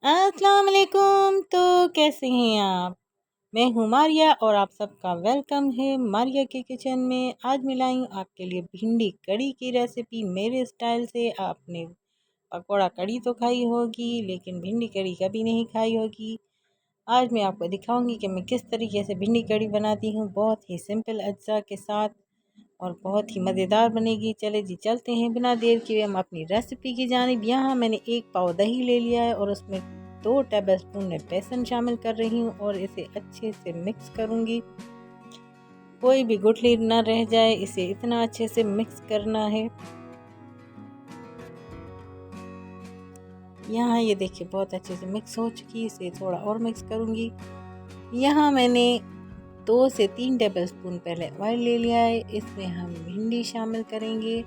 अस्सलाम वालेकुम। तो कैसे हैं आप? मैं हूँ मारिया और आप सबका वेलकम है मारिया के किचन में। आज मैं लाई हूँ आपके लिए भिंडी कड़ी की रेसिपी मेरे स्टाइल से। आपने पकौड़ा कड़ी तो खाई होगी लेकिन भिंडी कड़ी कभी नहीं खाई होगी। आज मैं आपको दिखाऊंगी कि मैं किस तरीके से भिंडी कड़ी बनाती हूँ, बहुत ही सिंपल अज्जा के साथ और बहुत ही मज़ेदार बनेगी। चले जी चलते हैं बिना देर किए हम अपनी रेसिपी की जानिब। यहाँ मैंने 1 पाव दही ले लिया है और उसमें 2 टेबलस्पून में बेसन शामिल कर रही हूँ और इसे अच्छे से मिक्स करूँगी। कोई भी गुठली ना रह जाए, इसे इतना अच्छे से मिक्स करना है। यहाँ ये देखिए बहुत अच्छे से मिक्स हो चुकी है, इसे थोड़ा और मिक्स करूँगी। यहाँ मैंने 2 से 3 टेबलस्पून पहले ऑयल ले लिया है। इसमें हम भिंडी शामिल करेंगे।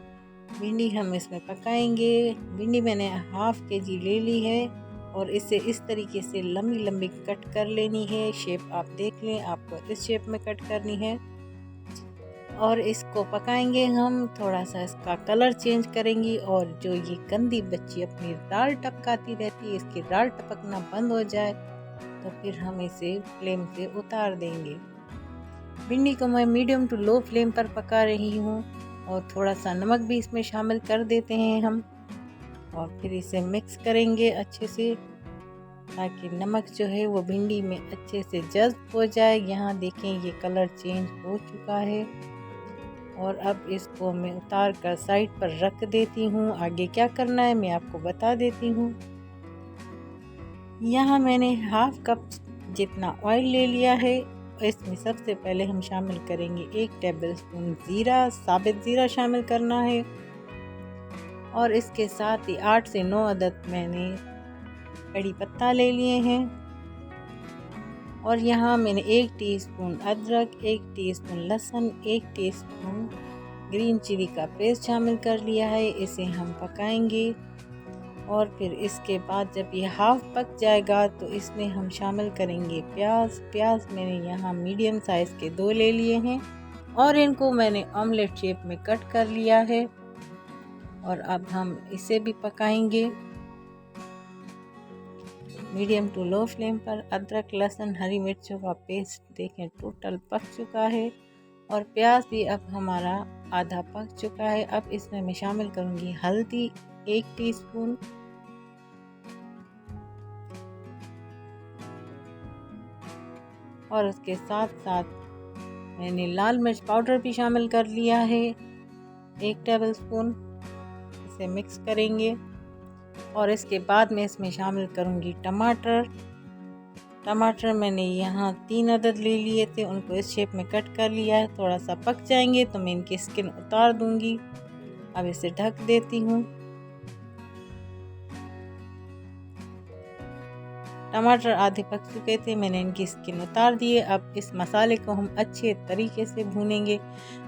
भिंडी हम इसमें पकाएंगे। भिंडी मैंने हाफ केजी ले ली है और इसे इस तरीके से लंबी लंबी कट कर लेनी है। शेप आप देख लें, आपको इस शेप में कट करनी है और इसको पकाएंगे हम। थोड़ा सा इसका कलर चेंज करेंगी और जो ये गंदी बच्ची अपनी दाल टपकाती रहती है, इसकी दाल टपकना बंद हो जाए तो फिर हम इसे फ्लेम से उतार देंगे। भिंडी को मैं मीडियम टू लो फ्लेम पर पका रही हूँ और थोड़ा सा नमक भी इसमें शामिल कर देते हैं हम और फिर इसे मिक्स करेंगे अच्छे से ताकि नमक जो है वो भिंडी में अच्छे से जज़्ब हो जाए। यहाँ देखें ये कलर चेंज हो चुका है और अब इसको मैं उतार कर साइड पर रख देती हूँ। आगे क्या करना है मैं आपको बता देती हूँ। यहाँ मैंने हाफ कप जितना ऑयल ले लिया है। इसमें सबसे पहले हम शामिल करेंगे 1 टेबलस्पून ज़ीरा, साबित ज़ीरा शामिल करना है और इसके साथ ही 8 से 9 अदद मैंने कड़ी पत्ता ले लिए हैं और यहाँ मैंने 1 टीस्पून अदरक, 1 टीस्पून लहसुन, 1 टीस्पून ग्रीन चिली का पेस्ट शामिल कर लिया है। इसे हम पकाएंगे और फिर इसके बाद जब ये हाफ पक जाएगा तो इसमें हम शामिल करेंगे प्याज मैंने यहाँ मीडियम साइज़ के 2 ले लिए हैं और इनको मैंने ऑमलेट शेप में कट कर लिया है और अब हम इसे भी पकाएंगे मीडियम टू लो फ्लेम पर। अदरक, लहसुन, हरी मिर्चों का पेस्ट देखें टोटल पक चुका है और प्याज भी अब हमारा आधा पक चुका है। अब इसमें मैं शामिल करूँगी हल्दी 1 टीस्पून, और उसके साथ साथ मैंने लाल मिर्च पाउडर भी शामिल कर लिया है 1 टेबलस्पून। इसे मिक्स करेंगे और इसके बाद मैं इसमें शामिल करूँगी टमाटर मैंने यहाँ 3 अदद ले लिए थे, उनको इस शेप में कट कर लिया है। थोड़ा सा पक जाएंगे तो मैं इनकी स्किन उतार दूंगी। अब इसे ढक देती हूँ। टमाटर आधे पक चुके थे, मैंने इनकी स्किन उतार दिए। अब इस मसाले को हम अच्छे तरीके से भूनेंगे।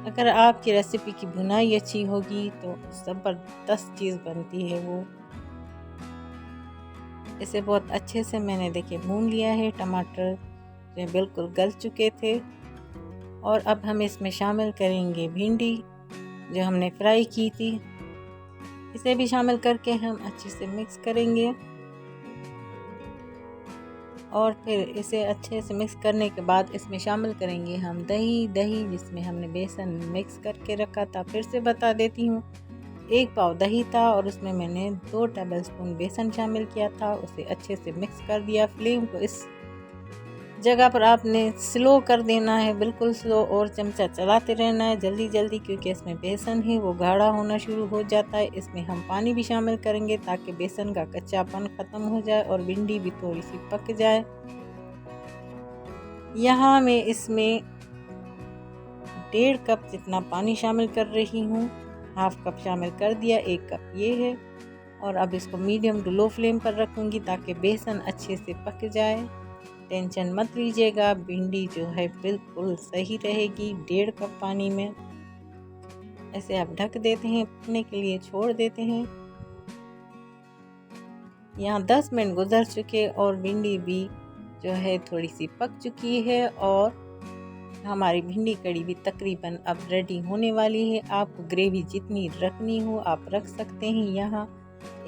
अगर आपकी रेसिपी की भुनाई अच्छी होगी तो ज़बरदस्त चीज़ बनती है वो। इसे बहुत अच्छे से मैंने देखिए भून लिया है। टमाटर जो बिल्कुल गल चुके थे और अब हम इसमें शामिल करेंगे भिंडी जो हमने फ्राई की थी। इसे भी शामिल करके हम अच्छे से मिक्स करेंगे और फिर इसे अच्छे से मिक्स करने के बाद इसमें शामिल करेंगे हम दही जिसमें हमने बेसन मिक्स करके रखा था। फिर से बता देती हूँ, 1 पाव दही था और उसमें मैंने 2 टेबलस्पून बेसन शामिल किया था। उसे अच्छे से मिक्स कर दिया। फ्लेम को इस जगह पर आपने स्लो कर देना है, बिल्कुल स्लो, और चमचा चलाते रहना है जल्दी क्योंकि इसमें बेसन है वो गाढ़ा होना शुरू हो जाता है। इसमें हम पानी भी शामिल करेंगे ताकि बेसन का कच्चापन ख़त्म हो जाए और भिंडी भी थोड़ी सी पक जाए। यहाँ मैं इसमें 1.5 कप जितना पानी शामिल कर रही हूँ। हाफ कप शामिल कर दिया, 1 कप ये है और अब इसको मीडियम टू लो फ्लेम पर रखूँगी ताकि बेसन अच्छे से पक जाए। टेंशन मत लीजिएगा, भिंडी जो है बिल्कुल सही रहेगी 1.5 कप पानी में। ऐसे आप ढक देते हैं, पकने के लिए छोड़ देते हैं। यहाँ 10 मिनट गुजर चुके और भिंडी भी जो है थोड़ी सी पक चुकी है और हमारी भिंडी कड़ी भी तकरीबन अब रेडी होने वाली है। आपको ग्रेवी जितनी रखनी हो आप रख सकते हैं। यहाँ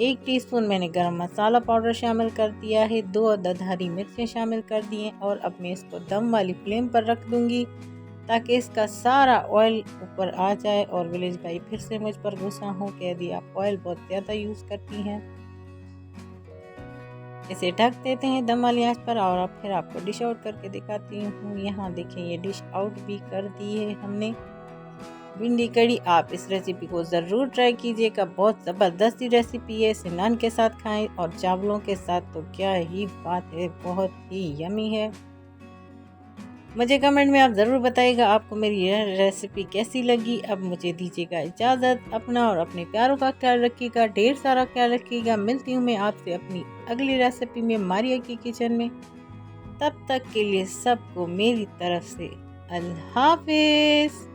1 टीस्पून मैंने गरम मसाला पाउडर शामिल कर दिया है, 2 अदद हरी मिर्चें शामिल कर दी हैं और अब मैं इसको दम वाली फ्लेम पर रख दूंगी ताकि इसका सारा ऑयल ऊपर आ जाए। और विलेज भाई फिर से मुझ पर गुस्सा हो, कह दिया आप ऑयल बहुत ज़्यादा यूज़ करती हैं। इसे ढक देते हैं दम वाली आंच पर और अब फिर आपको डिश आउट करके दिखाती हूँ। यहाँ देखें ये डिश आउट भी कर दी है हमने भिंडी कड़ी। आप इस रेसिपी को ज़रूर ट्राई कीजिएगा, बहुत ज़बरदस्ती रेसिपी है। इसे नान के साथ खाएं और चावलों के साथ तो क्या ही बात है, बहुत ही यमी है। मुझे कमेंट में आप ज़रूर बताइएगा आपको मेरी यह रेसिपी कैसी लगी। अब मुझे दीजिएगा इजाज़त, अपना और अपने प्यारों का ख्याल रखिएगा, ढेर सारा ख्याल रखिएगा। मिलती हूँ मैं आपसे अपनी अगली रेसिपी में मारिया की किचन में। तब तक के लिए सबको मेरी तरफ से अल्लाह हाफिज़।